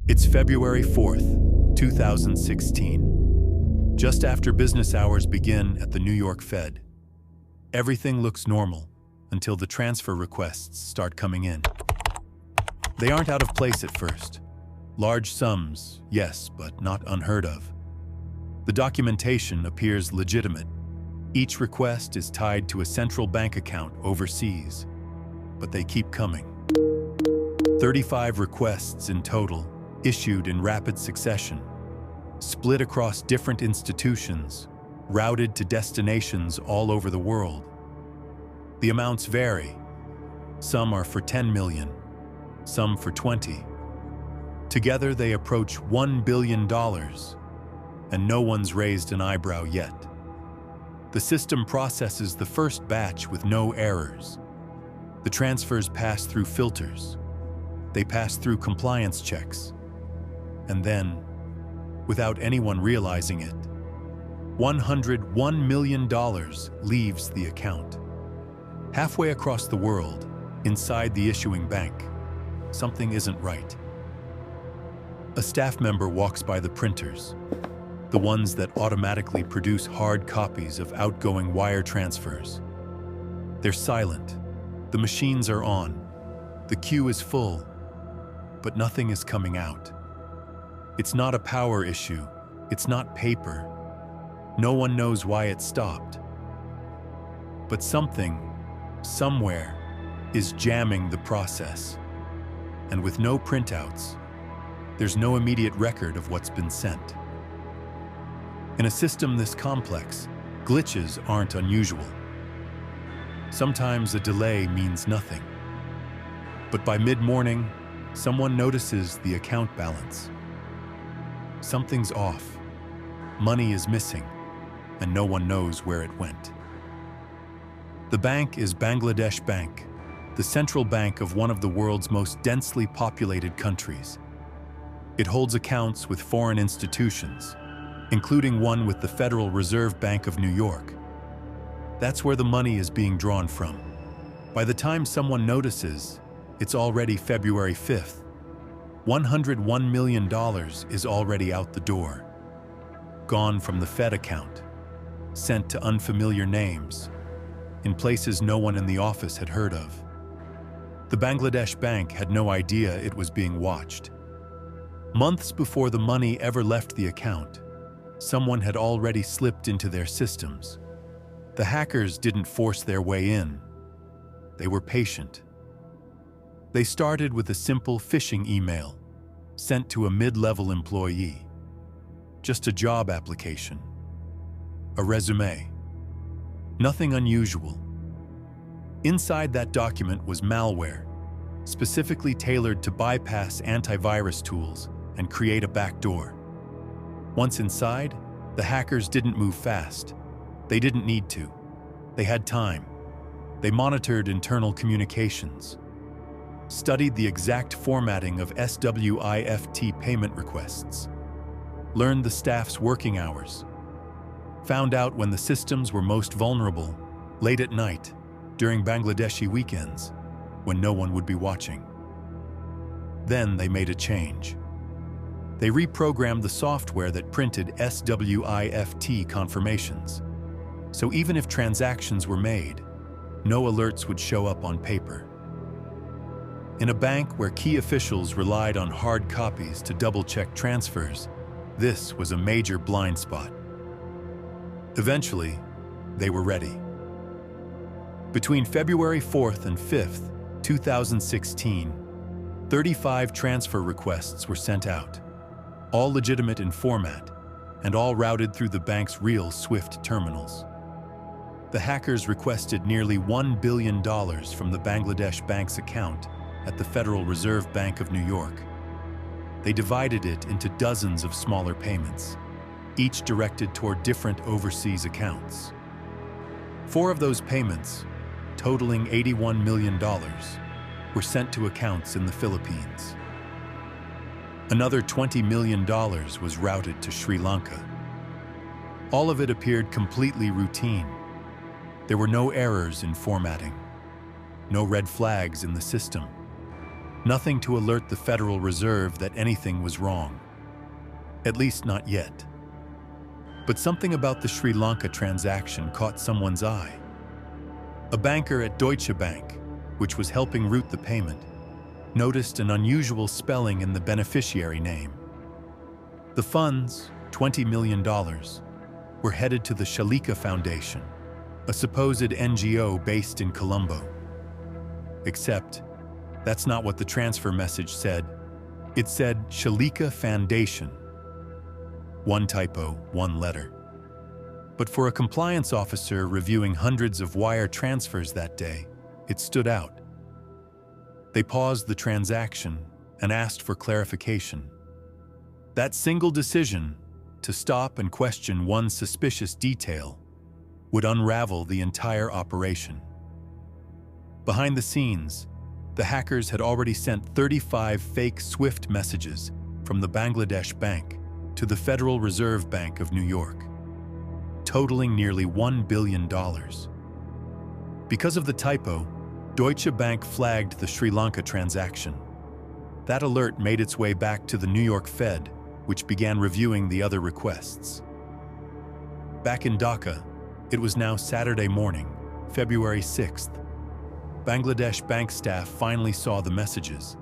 It's February 4th, 2016. Just after business hours begin at the New York Fed. Everything looks normal until the transfer requests start coming in. They aren't out of place at first. Large sums, yes, but not unheard of. The documentation appears legitimate. Each request is tied to a central bank account overseas, but they keep coming. 35 requests in total, issued in rapid succession, split across different institutions, routed to destinations all over the world. The amounts vary. Some are for 10 million, some for 20. Together they approach $1 billion, and no one's raised an eyebrow yet. The system processes the first batch with no errors. The transfers pass through filters. They pass through compliance checks. And then, without anyone realizing it, $101 million leaves the account. Halfway across the world, inside the issuing bank, something isn't right. A staff member walks by the printers, the ones that automatically produce hard copies of outgoing wire transfers. They're silent. The machines are on. The queue is full, but nothing is coming out. It's not a power issue. It's not paper. No one knows why it stopped. But something, somewhere, is jamming the process. And with no printouts, there's no immediate record of what's been sent. In a system this complex, glitches aren't unusual. Sometimes a delay means nothing. But by mid-morning, someone notices the account balance. Something's off. Money is missing, and no one knows where it went. The bank is Bangladesh Bank, the central bank of one of the world's most densely populated countries. It holds accounts with foreign institutions, including one with the Federal Reserve Bank of New York. That's where the money is being drawn from. By the time someone notices, it's already February 5th. $101 million is already out the door. Gone from the Fed account, sent to unfamiliar names, in places no one in the office had heard of. The Bangladesh bank had no idea it was being watched. Months before the money ever left the account, someone had already slipped into their systems. The hackers didn't force their way in. They were patient. They started with a simple phishing email sent to a mid-level employee. Just a job application. A resume. Nothing unusual. Inside that document was malware, specifically tailored to bypass antivirus tools and create a backdoor. Once inside, the hackers didn't move fast. They didn't need to. They had time. They monitored internal communications, studied the exact formatting of SWIFT payment requests, learned the staff's working hours, found out when the systems were most vulnerable, late at night, during Bangladeshi weekends, when no one would be watching. Then they made a change. They reprogrammed the software that printed SWIFT confirmations. So even if transactions were made, no alerts would show up on paper. In a bank where key officials relied on hard copies to double-check transfers, this was a major blind spot. Eventually, they were ready. Between February 4th and 5th, 2016, 35 transfer requests were sent out, all legitimate in format, and all routed through the bank's real SWIFT terminals. The hackers requested nearly $1 billion from the Bangladesh bank's account at the Federal Reserve Bank of New York. They divided it into dozens of smaller payments, each directed toward different overseas accounts. 4 of those payments, totaling $81 million, were sent to accounts in the Philippines. Another $20 million was routed to Sri Lanka. All of it appeared completely routine. There were no errors in formatting, no red flags in the system. Nothing to alert the Federal Reserve that anything was wrong. At least not yet. But something about the Sri Lanka transaction caught someone's eye. A banker at Deutsche Bank, which was helping route the payment, noticed an unusual spelling in the beneficiary name. The funds, $20 million, were headed to the Shalika Foundation, a supposed NGO based in Colombo. Except, that's not what the transfer message said. It said Shalika Foundation. One typo, one letter. But for a compliance officer reviewing hundreds of wire transfers that day, it stood out. They paused the transaction and asked for clarification. That single decision, to stop and question one suspicious detail, would unravel the entire operation. Behind the scenes, the hackers had already sent 35 fake SWIFT messages from the Bangladesh Bank to the Federal Reserve Bank of New York, totaling nearly $1 billion. Because of the typo, Deutsche Bank flagged the Sri Lanka transaction. That alert made its way back to the New York Fed, which began reviewing the other requests. Back in Dhaka, it was now Saturday morning, February 6th. Bangladesh bank staff finally saw the messages,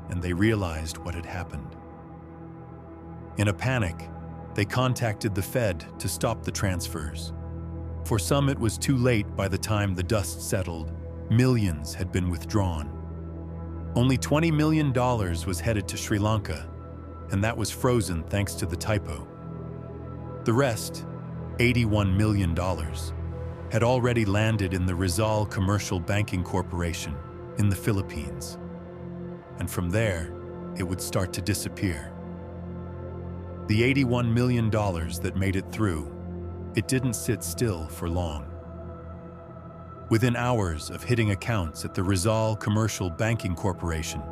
and they realized what had happened. In a panic, they contacted the Fed to stop the transfers. For some, it was too late by the time the dust settled. Millions had been withdrawn. Only $20 million was headed to Sri Lanka, and that was frozen thanks to the typo. The rest, $81 million, had already landed in the Rizal Commercial Banking Corporation in the Philippines. And from there, it would start to disappear. The $81 million that made it through, it didn't sit still for long. Within hours of hitting accounts at the Rizal Commercial Banking Corporation,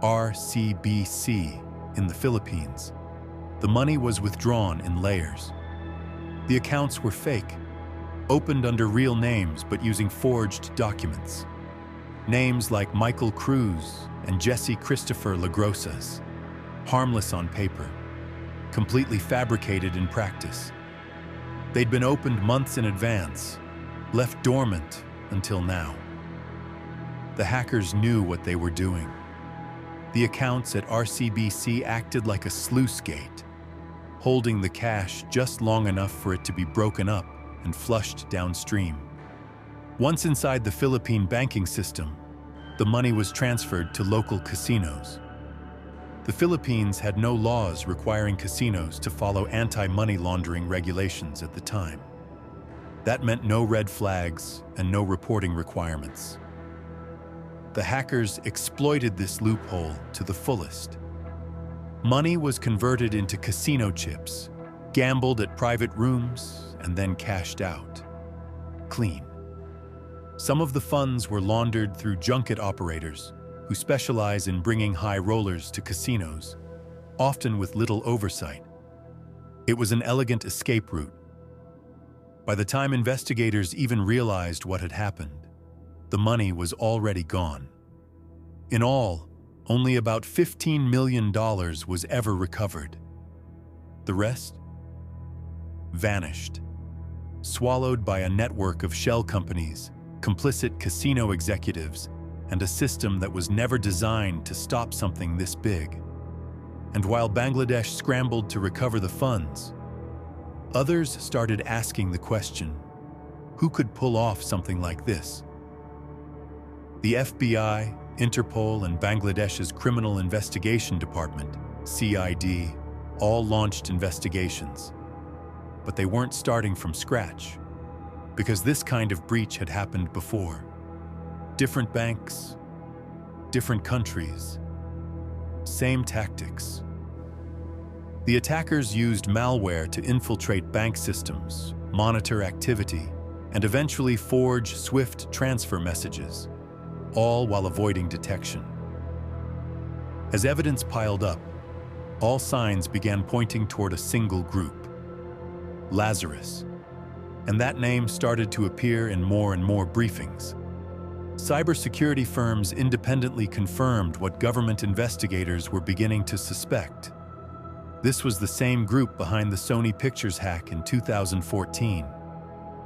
RCBC, in the Philippines, the money was withdrawn in layers. The accounts were fake, opened under real names but using forged documents. Names like Michael Cruz and Jesse Christopher LaGrosas, harmless on paper, completely fabricated in practice. They'd been opened months in advance, left dormant until now. The hackers knew what they were doing. The accounts at RCBC acted like a sluice gate, holding the cash just long enough for it to be broken up and flushed downstream. Once inside the Philippine banking system, the money was transferred to local casinos. The Philippines had no laws requiring casinos to follow anti-money laundering regulations at the time. That meant no red flags and no reporting requirements. The hackers exploited this loophole to the fullest. Money was converted into casino chips, gambled at private rooms, and then cashed out. Clean. Some of the funds were laundered through junket operators who specialize in bringing high rollers to casinos, often with little oversight. It was an elegant escape route. By the time investigators even realized what had happened, the money was already gone. In all, only about $15 million was ever recovered. The rest? Vanished, swallowed by a network of shell companies, complicit casino executives, and a system that was never designed to stop something this big. And while Bangladesh scrambled to recover the funds, others started asking the question, who could pull off something like this? The FBI, Interpol, and Bangladesh's Criminal Investigation Department, CID, all launched investigations. But they weren't starting from scratch, because this kind of breach had happened before. Different banks, different countries, same tactics. The attackers used malware to infiltrate bank systems, monitor activity, and eventually forge SWIFT transfer messages, all while avoiding detection. As evidence piled up, all signs began pointing toward a single group, Lazarus, and that name started to appear in more and more briefings. Cybersecurity firms independently confirmed what government investigators were beginning to suspect. This was the same group behind the Sony Pictures hack in 2014,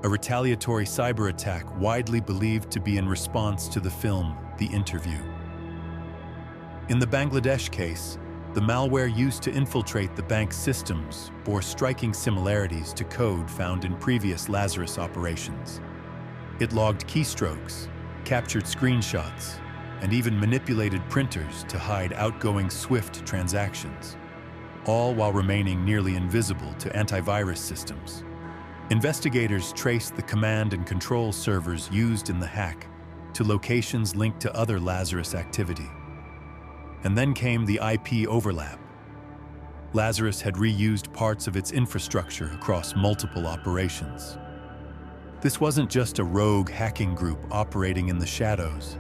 a retaliatory cyber attack widely believed to be in response to the film The Interview. In the Bangladesh case, the malware used to infiltrate the bank's systems bore striking similarities to code found in previous Lazarus operations. It logged keystrokes, captured screenshots, and even manipulated printers to hide outgoing SWIFT transactions, all while remaining nearly invisible to antivirus systems. Investigators traced the command and control servers used in the hack to locations linked to other Lazarus activity. And then came the IP overlap. Lazarus had reused parts of its infrastructure across multiple operations. This wasn't just a rogue hacking group operating in the shadows.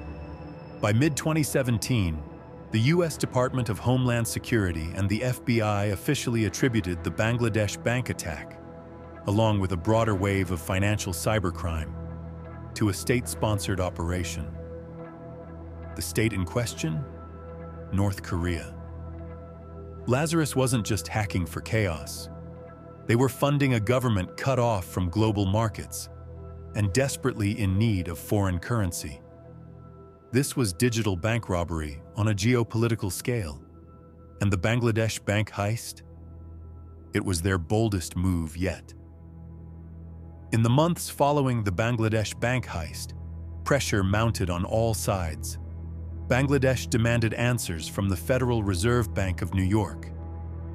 By mid-2017, the U.S. Department of Homeland Security and the FBI officially attributed the Bangladesh bank attack, along with a broader wave of financial cybercrime, to a state-sponsored operation. The state in question? North Korea. Lazarus wasn't just hacking for chaos. They were funding a government cut off from global markets and desperately in need of foreign currency. This was digital bank robbery on a geopolitical scale. And the Bangladesh bank heist? It was their boldest move yet. In the months following the Bangladesh bank heist, pressure mounted on all sides. Bangladesh demanded answers from the Federal Reserve Bank of New York,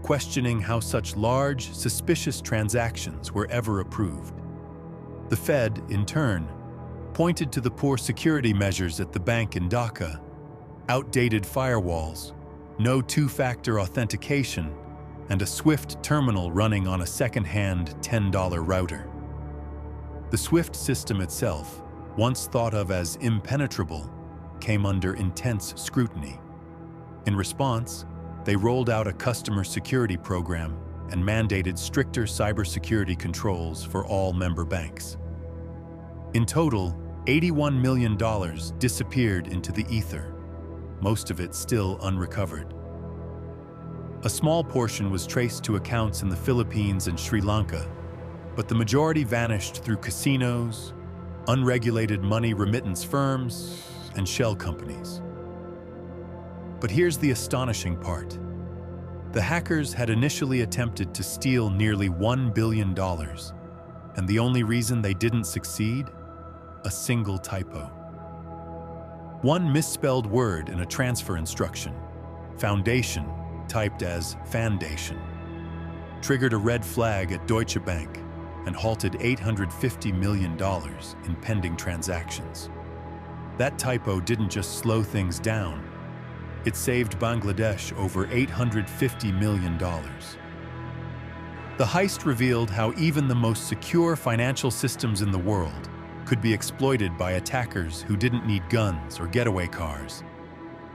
questioning how such large, suspicious transactions were ever approved. The Fed, in turn, pointed to the poor security measures at the bank in Dhaka, outdated firewalls, no two-factor authentication, and a SWIFT terminal running on a second-hand $10 router. The SWIFT system itself, once thought of as impenetrable, came under intense scrutiny. In response, they rolled out a customer security program and mandated stricter cybersecurity controls for all member banks. In total, $81 million disappeared into the ether, most of it still unrecovered. A small portion was traced to accounts in the Philippines and Sri Lanka, but the majority vanished through casinos, unregulated money remittance firms, and shell companies. But here's the astonishing part. The hackers had initially attempted to steal nearly $1 billion, and the only reason they didn't succeed? A single typo. One misspelled word in a transfer instruction, foundation typed as fandation, triggered a red flag at Deutsche Bank and halted $850 million in pending transactions. That typo didn't just slow things down, it saved Bangladesh over $850 million. The heist revealed how even the most secure financial systems in the world could be exploited by attackers who didn't need guns or getaway cars,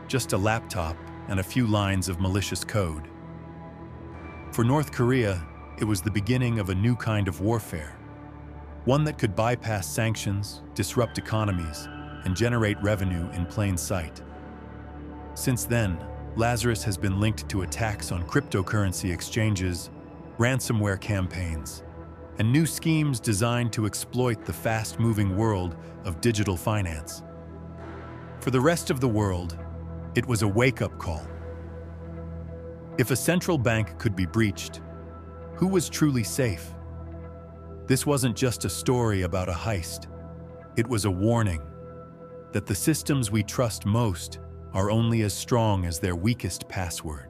just a laptop and a few lines of malicious code. For North Korea, it was the beginning of a new kind of warfare, one that could bypass sanctions, disrupt economies, and generate revenue in plain sight. Since then, Lazarus has been linked to attacks on cryptocurrency exchanges, ransomware campaigns, and new schemes designed to exploit the fast-moving world of digital finance. For the rest of the world, it was a wake-up call. If a central bank could be breached, who was truly safe? This wasn't just a story about a heist. It was a warning that the systems we trust most are only as strong as their weakest password.